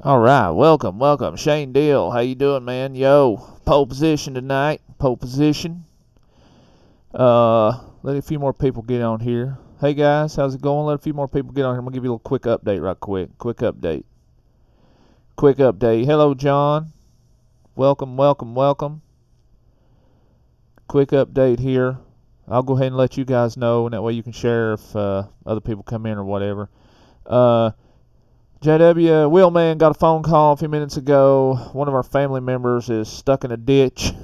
All right, welcome, Shane Deal. How you doing, man? Yo, pole position tonight. Pole position. Let a few more people get on here. Hey guys, how's it going? Let a few more people get on here. I'm gonna give you a little quick update, right quick. Quick update. Hello, John. Welcome. Quick update here. I'll go ahead and let you guys know, and that way you can share if other people come in or whatever. JW, Wheelman got a phone call a few minutes ago. One of our family members is stuck in a ditch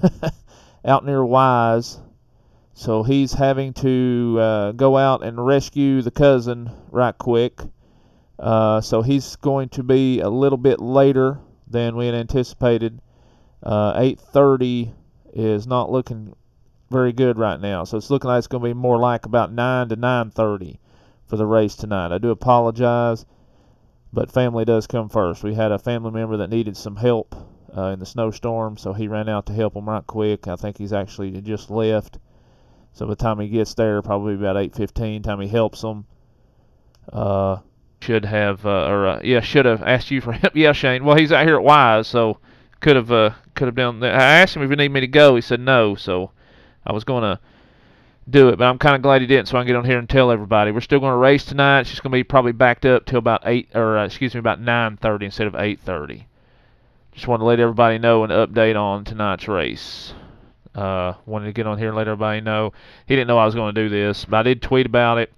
out near Wise. So he's having to go out and rescue the cousin right quick. So he's going to be a little bit later than we had anticipated. 8:30 is not looking very good right now. So it's looking like it's going to be more like about 9 to 9:30 for the race tonight. I do apologize, but family does come first. We had a family member that needed some help in the snowstorm, so he ran out to help him right quick. I think he's actually just left. So by the time he gets there, probably about 8:15, time he helps them. Should have asked you for help. Yeah, Shane. Well, he's out here at Wise, so could have done that. I asked him if he needed me to go. He said no, so I was going to do it, but I'm kind of glad he didn't, so I can get on here and tell everybody. We're still going to race tonight. It's just going to be probably backed up till about about 9:30 instead of 8:30. Just wanted to let everybody know and update on tonight's race. Wanted to get on here and let everybody know. He didn't know I was going to do this, but I did tweet about it.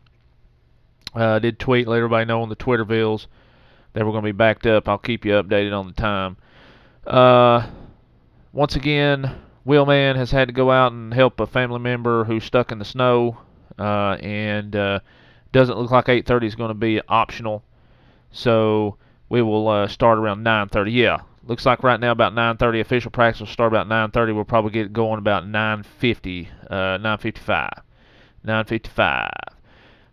Let everybody know on the Twittervilles that we're going to be backed up. I'll keep you updated on the time. Once again, Wheelman has had to go out and help a family member who's stuck in the snow, and doesn't look like 8:30 is going to be optional. So we will start around 9:30. Yeah, looks like right now about 9:30. Official practice will start about 9:30. We'll probably get going about 9:50, 9:55.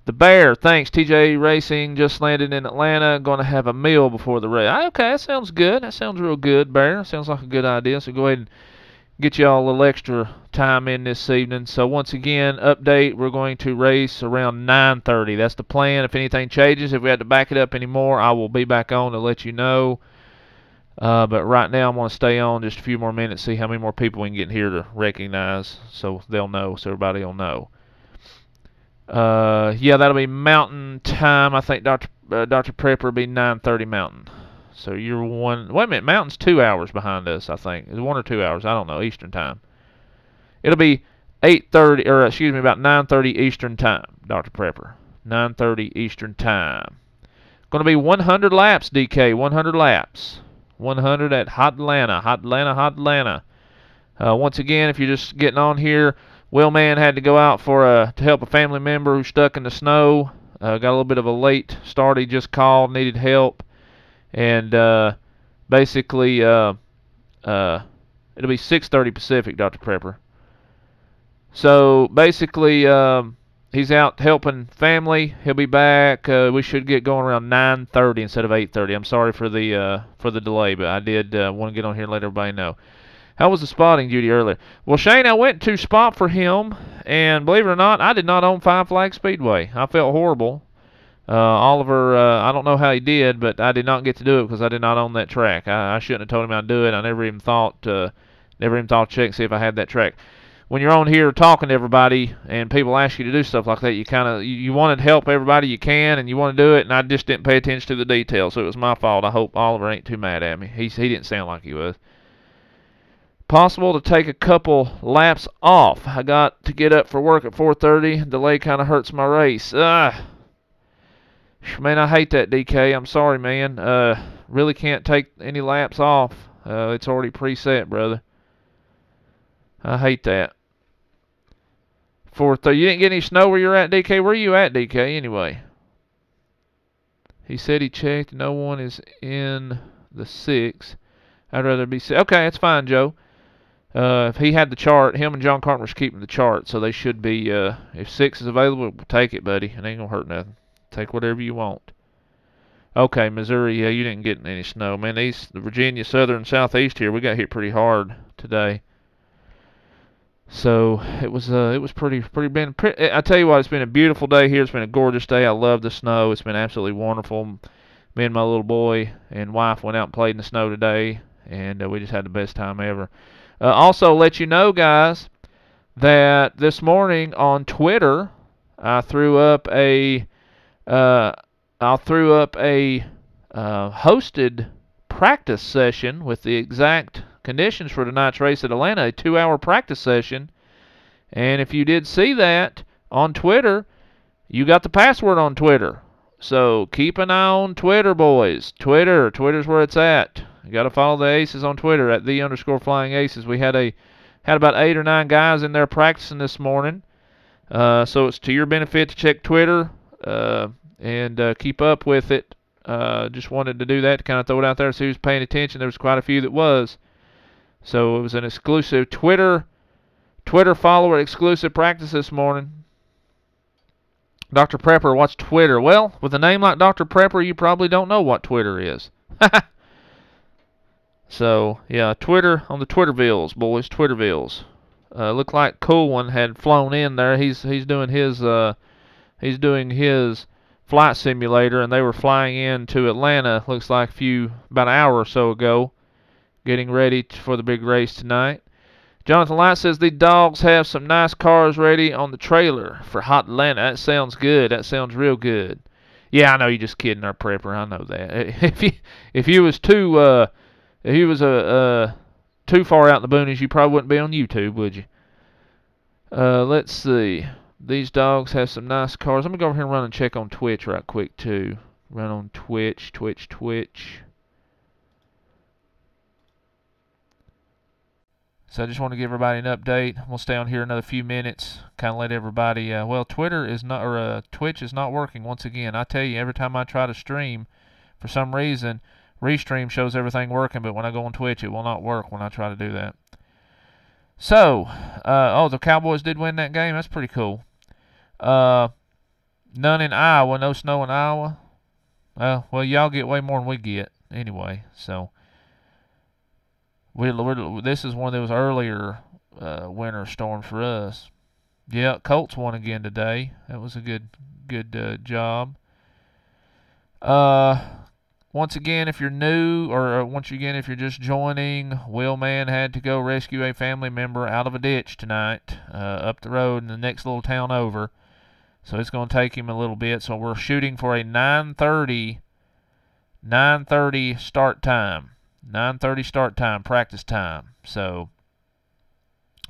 The Bear, thanks. TJ Racing just landed in Atlanta. Going to have a meal before the race. Okay, that sounds good. That sounds real good, Bear. Sounds like a good idea. So go ahead and get you all a little extra time in this evening. So once again, update, we're going to race around 9:30. That's the plan. If anything changes, if we have to back it up anymore, I will be back on to let you know. But right now I'm going to stay on just a few more minutes, see how many more people we can get in here to recognize, so they'll know, so everybody will know. Yeah, that'll be Mountain Time. I think Dr. Prepper will be 9:30 Mountain. So you're one. Wait a minute, Mountain's 2 hours behind us. I think it's 1 or 2 hours. I don't know Eastern Time. It'll be 8:30, or excuse me, about 9:30 Eastern Time. Dr. Prepper, 9:30 Eastern Time. Going to be 100 laps, DK. 100 laps. 100 at Hot Atlanta. Once again, if you're just getting on here, Wheelman had to go out to help a family member who's stuck in the snow. Got a little bit of a late start. He just called, needed help, and basically it'll be 6:30 Pacific, Dr. Prepper. So basically he's out helping family. He'll be back. We should get going around 9:30 instead of 8:30. I'm sorry for the delay, but I did want to get on here and let everybody know. How was the spotting duty earlier? Well, Shane, I went to spot for him, and believe it or not, I did not own Five Flag Speedway. I felt horrible. Oliver, I don't know how he did, but I did not get to do it because I did not own that track. I shouldn't have told him I'd do it. I never even thought to check and see if I had that track. When you're on here talking to everybody and people ask you to do stuff like that, you want to help everybody you can, and you want to do it, and I just didn't pay attention to the details, so it was my fault. I hope Oliver ain't too mad at me. He didn't sound like he was. Possible to take a couple laps off. I got to get up for work at 4:30. Delay kind of hurts my race. Man, I hate that, DK. I'm sorry, man. Really can't take any laps off. It's already preset, brother. I hate that. 4:30. You didn't get any snow where you're at, DK? Where are you at, DK, anyway? He said he checked. No one is in the 6. I'd rather be 6. Okay, that's fine, Joe. If he had the chart, him and John Carpenter's keeping the chart, so they should be, if 6 is available, we'll take it, buddy. It ain't going to hurt nothing. Take whatever you want. Okay, Missouri, yeah, you didn't get any snow. Man, the Virginia, southern, southeast here, we got hit pretty hard today. So it was pretty. I tell you what, it's been a beautiful day here. It's been a gorgeous day. I love the snow. It's been absolutely wonderful. Me and my little boy and wife went out and played in the snow today, and we just had the best time ever. Also, let you know, guys, that this morning on Twitter, I threw up a hosted practice session with the exact conditions for tonight's race at Atlanta, a 2-hour practice session. And if you did see that on Twitter, you got the password on Twitter. So keep an eye on Twitter, boys. Twitter's where it's at. You got to follow the Aces on Twitter at @the_Flying Aces. We had about 8 or 9 guys in there practicing this morning. So it's to your benefit to check Twitter and keep up with it. Just wanted to do that to kind of throw it out there, see who's paying attention. There was quite a few that was. So it was an exclusive Twitter follower exclusive practice this morning. Dr. Prepper, what's Twitter? Well, with a name like Dr. Prepper, you probably don't know what Twitter is. So, yeah, Twitter on the Twittervilles, boys, Twittervilles. Looked like Cool One had flown in there. He's doing his flight simulator, and they were flying into Atlanta. Looks like about an hour or so ago, getting ready for the big race tonight. Jonathan Light says the dogs have some nice cars ready on the trailer for Hot Atlanta. That sounds good. That sounds real good. Yeah, I know you're just kidding, our Prepper. I know that. If you was too too far out in the boonies, you probably wouldn't be on YouTube, would you? Let's see. These dogs have some nice cars. I'm gonna go over here and run and check on Twitch right quick too. Run on Twitch. So I just want to give everybody an update. We'll stay on here another few minutes, kind of let everybody. Well, Twitch is not working once again. I tell you, every time I try to stream, for some reason, Restream shows everything working, but when I go on Twitch, it will not work when I try to do that. So, the Cowboys did win that game. That's pretty cool. None in Iowa. No snow in Iowa. Well, y'all get way more than we get anyway. So. This is one of those earlier winter storms for us. Yeah, Colts won again today. That was a good job. Once again, if you're new, or once again, if you're just joining, Will Man had to go rescue a family member out of a ditch tonight, up the road in the next little town over. So it's going to take him a little bit. So we're shooting for a 9:30 start time. 9:30 start time, practice time. So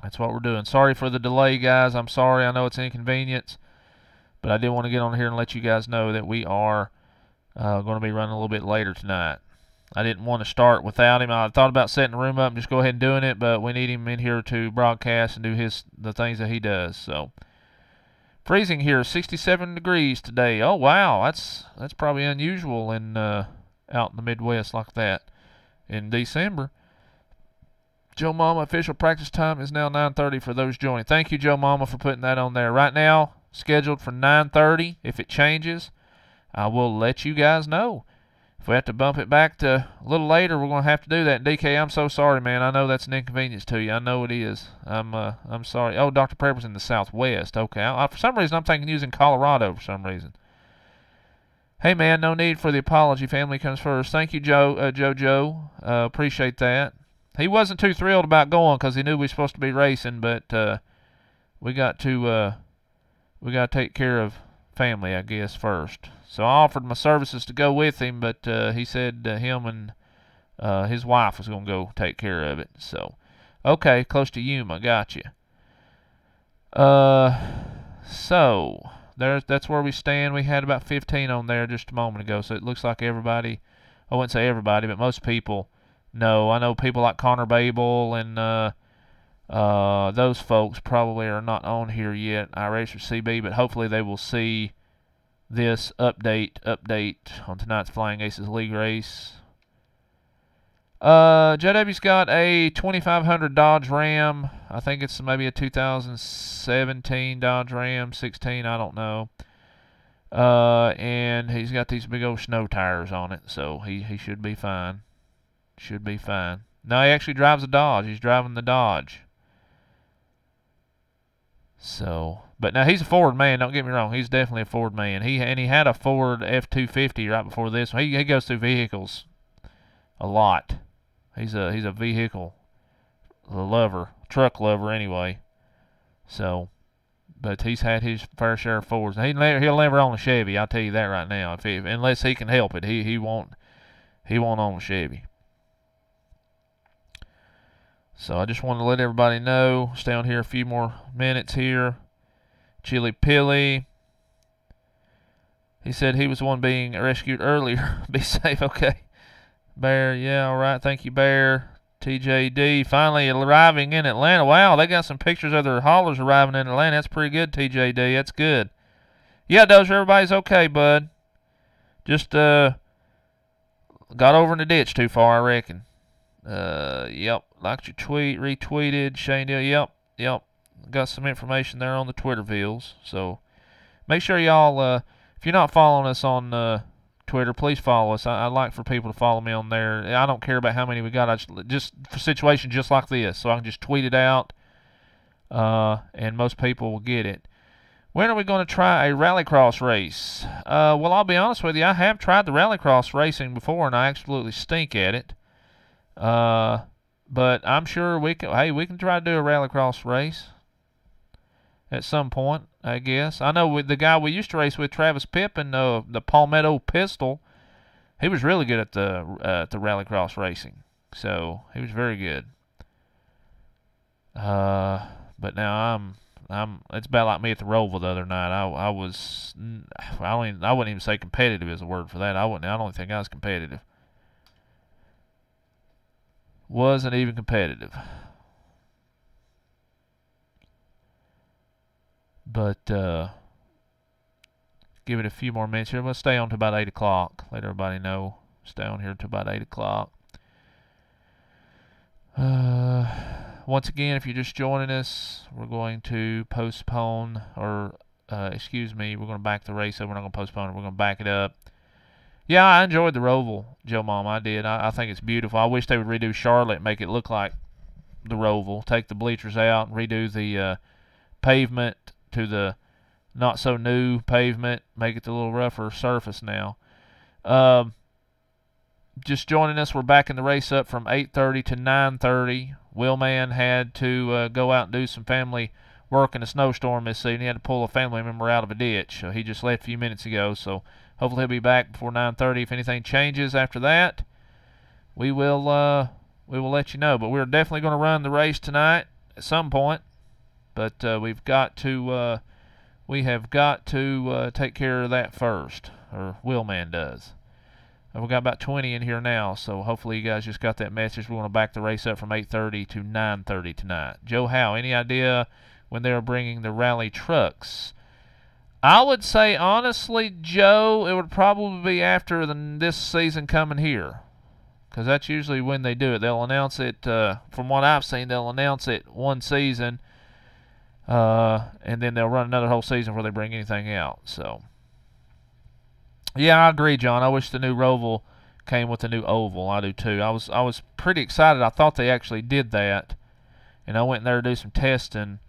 that's what we're doing. Sorry for the delay, guys. I'm sorry. I know it's an inconvenience, but I did want to get on here and let you guys know that we are going to be running a little bit later tonight. I didn't want to start without him. I thought about setting the room up and just go ahead and doing it, but we need him in here to broadcast and do the things that he does. So freezing here, 67 degrees today. Oh wow, that's probably unusual in out in the Midwest like that. In December. Joe Mama, official practice time is now 9:30 for those joining. Thank you, Joe Mama, for putting that on there. Right now, scheduled for 9:30. If it changes, I will let you guys know. If we have to bump it back to a little later, we're going to have to do that. DK, I'm so sorry, man. I know that's an inconvenience to you. I know it is. I'm sorry. Oh, Dr. Prepper's in the Southwest. Okay. For some reason, I'm thinking he was in Colorado for some reason. Hey, man, no need for the apology. Family comes first. Thank you, Joe. Appreciate that. He wasn't too thrilled about going because he knew we were supposed to be racing, but we got to take care of family, I guess, first. So I offered my services to go with him, but he said him and his wife was going to go take care of it. So, okay, close to Yuma. Gotcha. So that's where we stand. We had about 15 on there just a moment ago, so it looks like everybody, I wouldn't say everybody, but most people know. I know people like Connor Babel and those folks probably are not on here yet, iRacer CB, but hopefully they will see this update on tonight's Flying Aces League race. JW's got a 2500 Dodge Ram. I think it's maybe a 2017 Dodge Ram, 16, I don't know. And he's got these big old snow tires on it, so he should be fine. Should be fine. No, he actually drives a Dodge. He's driving the Dodge. So, but now he's a Ford man. Don't get me wrong. He's definitely a Ford man. He had a Ford F-250 right before this. He goes through vehicles a lot. He's a vehicle lover, truck lover anyway. So, but he's had his fair share of Fords. He'll never own a Chevy. I'll tell you that right now. Unless he can help it, he won't own a Chevy. So I just wanted to let everybody know. Stay on here a few more minutes here. Chili Pilly. He said he was the one being rescued earlier. Be safe, okay. Bear, yeah, all right. Thank you, Bear. TJD finally arriving in Atlanta. Wow, they got some pictures of their haulers arriving in Atlanta. That's pretty good, TJD. That's good. Yeah, Dozier, everybody's okay, bud. Just got over in the ditch too far, I reckon. Yep. Liked your tweet, retweeted. Shane Deal, yep. Got some information there on the Twitter views. So make sure y'all, if you're not following us on Twitter, please follow us. I'd like for people to follow me on there. I don't care about how many we got. I just for situations just like this, so I can just tweet it out, and most people will get it. When are we going to try a rallycross race? Well, I'll be honest with you. I have tried the rallycross racing before, and I absolutely stink at it. But I'm sure we can. Hey, we can try to do a rallycross race at some point, I guess. I know with the guy we used to race with, Travis Pippen, the Palmetto Pistol, he was really good at the rallycross racing. So he was very good. But now it's about like me at the Roval the other night. I wouldn't even say competitive is a word for that. I don't think I was competitive. Wasn't even competitive. But give it a few more minutes here. We'll stay on to about 8 o'clock. Let everybody know. Stay on here to about 8 o'clock. Once again, if you're just joining us, we're going to postpone, or excuse me, we're going to back the race up. We're not going to postpone it. We're going to back it up. Yeah, I enjoyed the Roval, Joe Mom. I did. I think it's beautiful. I wish they would redo Charlotte and make it look like the Roval. Take the bleachers out and redo the pavement to the not so new pavement. Make it a little rougher surface now. Just joining us, we're backing the race up from 8:30 to 9:30. Willman had to go out and do some family work in a snowstorm this season. He had to pull a family member out of a ditch. So he just left a few minutes ago. So hopefully he'll be back before 9:30. If anything changes after that, we will let you know. But we're definitely going to run the race tonight at some point. But we have got to take care of that first, or Willman does. We've got about 20 in here now, so hopefully you guys just got that message. We're going to back the race up from 8:30 to 9:30 tonight. Joe Howe, any idea when they're bringing the rally trucks? I would say, honestly, Joe, it would probably be after this season coming here, because that's usually when they do it. They'll announce it, from what I've seen, they'll announce it one season, and then they'll run another whole season before they bring anything out. So, yeah, I agree, John. I wish the new Roval came with the new oval. I do too. I was pretty excited. I thought they actually did that, and I went in there to do some testing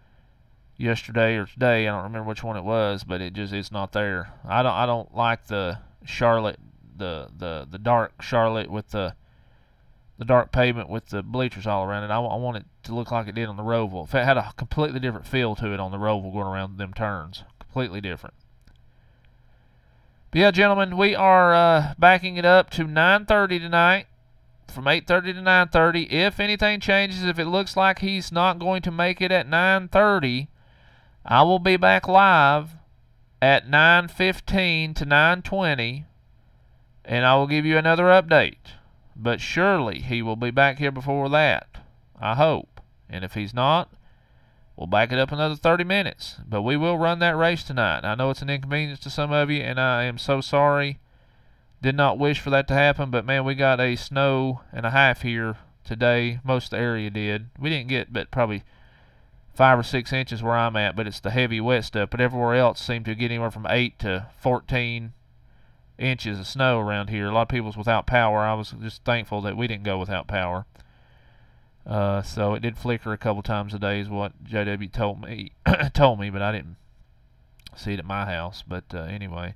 yesterday or today. I don't remember which one it was, but it's not there. I don't like the Charlotte, the dark Charlotte with the dark pavement with the bleachers all around it. I want it to look like it did on the Roval. If it had a completely different feel to it on the Roval going around them turns, completely different. But yeah, gentlemen, we are backing it up to 9:30 tonight, from 8:30 to 9:30. If anything changes, if it looks like he's not going to make it at 9:30, I will be back live at 9:15 to 9:20, and I will give you another update. But surely he will be back here before that, I hope. And if he's not, we'll back it up another 30 minutes. But we will run that race tonight. I know it's an inconvenience to some of you, and I am so sorry. Did not wish for that to happen, but man, we got a snow and a half here today. Most of the area did. We didn't get but probably 5 or 6 inches where I'm at, but it's the heavy wet stuff. But everywhere else seemed to get anywhere from 8 to 14 inches of snow around here. A lot of people's without power. I was just thankful that we didn't go without power. So it did flicker a couple times a day, is what JW told me. Told me, but I didn't see it at my house. But anyway,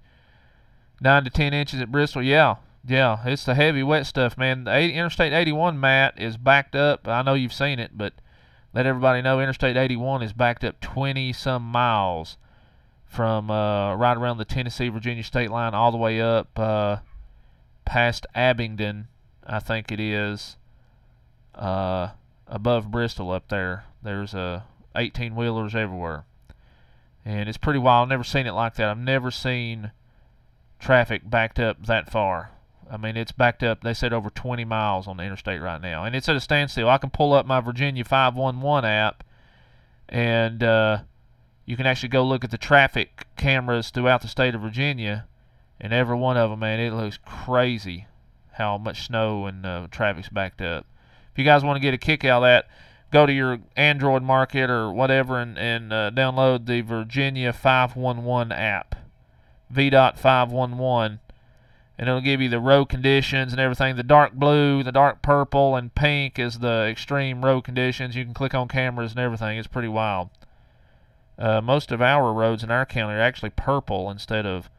9 to 10 inches at Bristol. Yeah, it's the heavy wet stuff, man. The Interstate 81 mat is backed up. I know you've seen it, but let everybody know Interstate 81 is backed up 20-some miles from right around the Tennessee-Virginia state line all the way up past Abingdon, I think it is, above Bristol up there. There's 18-wheelers everywhere. And it's pretty wild. I've never seen it like that. I've never seen traffic backed up that far. I mean, it's backed up, they said, over 20 miles on the interstate right now. And it's at a standstill. I can pull up my Virginia 511 app, and you can actually go look at the traffic cameras throughout the state of Virginia, and every one of them, man, it looks crazy how much snow and traffic's backed up. If you guys want to get a kick out of that, go to your Android market or whatever and download the Virginia 511 app, V.511, and it'll give you the road conditions and everything. The dark blue, the dark purple, and pink is the extreme road conditions. You can click on cameras and everything. It's pretty wild. Most of our roads in our county are actually purple instead of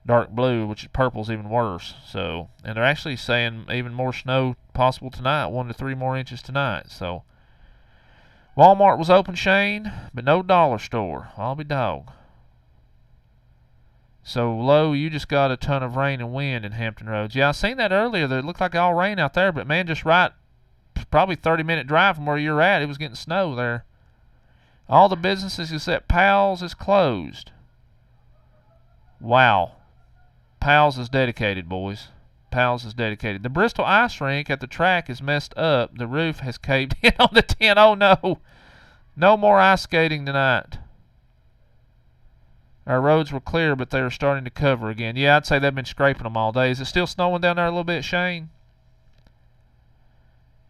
dark blue, which purple's even worse. So, and they're actually saying even more snow possible tonight, 1 to 3 more inches tonight. So, Walmart was open, Shane, but no dollar store. I'll be dog. So, Low, you just got a ton of rain and wind in Hampton Roads. Yeah, I seen that earlier. It looked like all rain out there, but man, just right, probably 30-minute drive from where you're at, it was getting snow there. All the businesses except Powell's is closed. Wow. Powell's is dedicated, boys. Powell's is dedicated. The Bristol ice rink at the track is messed up. The roof has caved in on the tent. Oh, no. No more ice skating tonight. Our roads were clear, but they are starting to cover again. Yeah, I'd say they've been scraping them all day. Is it still snowing down there a little bit, Shane?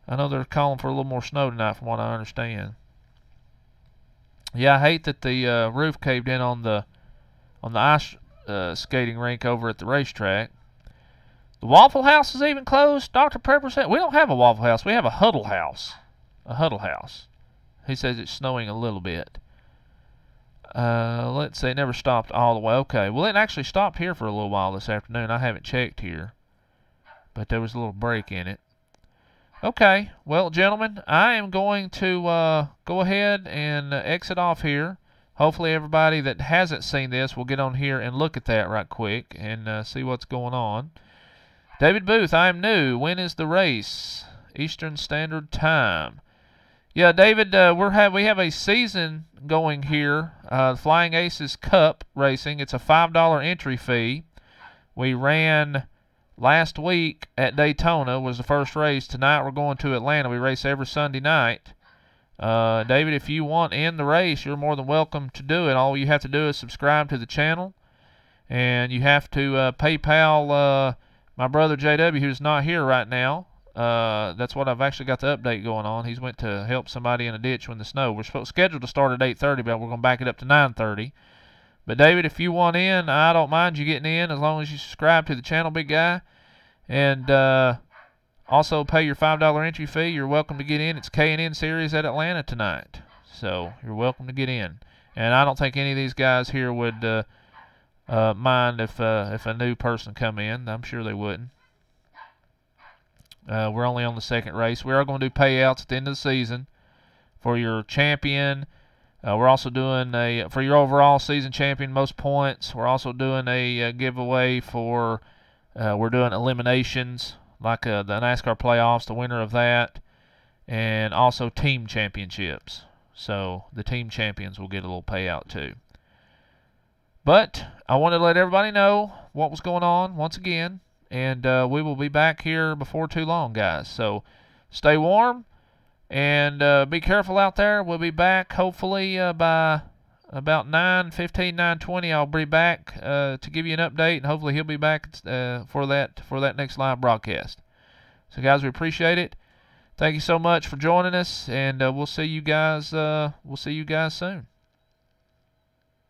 I know they're calling for a little more snow tonight from what I understand. Yeah, I hate that the roof caved in on the ice skating rink over at the racetrack. The Waffle House is even closed. Dr. Pepper said we don't have a Waffle House. We have a Huddle House. A Huddle House. He says it's snowing a little bit. Let's see. It never stopped all the way. Okay. Well, it actually stopped here for a little while this afternoon. I haven't checked here, but there was a little break in it. Okay, well, gentlemen, I am going to go ahead and exit off here. Hopefully everybody that hasn't seen this will get on here and look at that right quick and see what's going on. David Booth, I am new. When is the race? Eastern Standard Time. Yeah, David, we have a season going here, Flying Aces Cup Racing. It's a $5 entry fee. We ran last week at Daytona, was the first race. Tonight we're going to Atlanta. We race every Sunday night. David, if you want in the race, you're more than welcome to do it. All you have to do is subscribe to the channel, and you have to PayPal my brother JW, who's not here right now. That's what I've actually got the update going on. He's went to help somebody in a ditch when the snow. We're scheduled to start at 8:30, but we're going to back it up to 9:30. But David, if you want in, I don't mind you getting in as long as you subscribe to the channel, big guy. And also pay your $5 entry fee. You're welcome to get in. It's K&N Series at Atlanta tonight. So you're welcome to get in. And I don't think any of these guys here would mind if a new person come in. I'm sure they wouldn't. We're only on the second race. We are going to do payouts at the end of the season for your champion. We're also doing for your overall season champion, most points. We're also doing a giveaway for, we're doing eliminations, like the NASCAR playoffs, the winner of that, and also team championships. So the team champions will get a little payout too. But I wanted to let everybody know what was going on once again, and we will be back here before too long, guys. So stay warm. And be careful out there. We'll be back hopefully by about 9:15, 9:20. I'll be back to give you an update, and hopefully he'll be back for that next live broadcast. So guys, we appreciate it. Thank you so much for joining us, and we'll see you guys soon.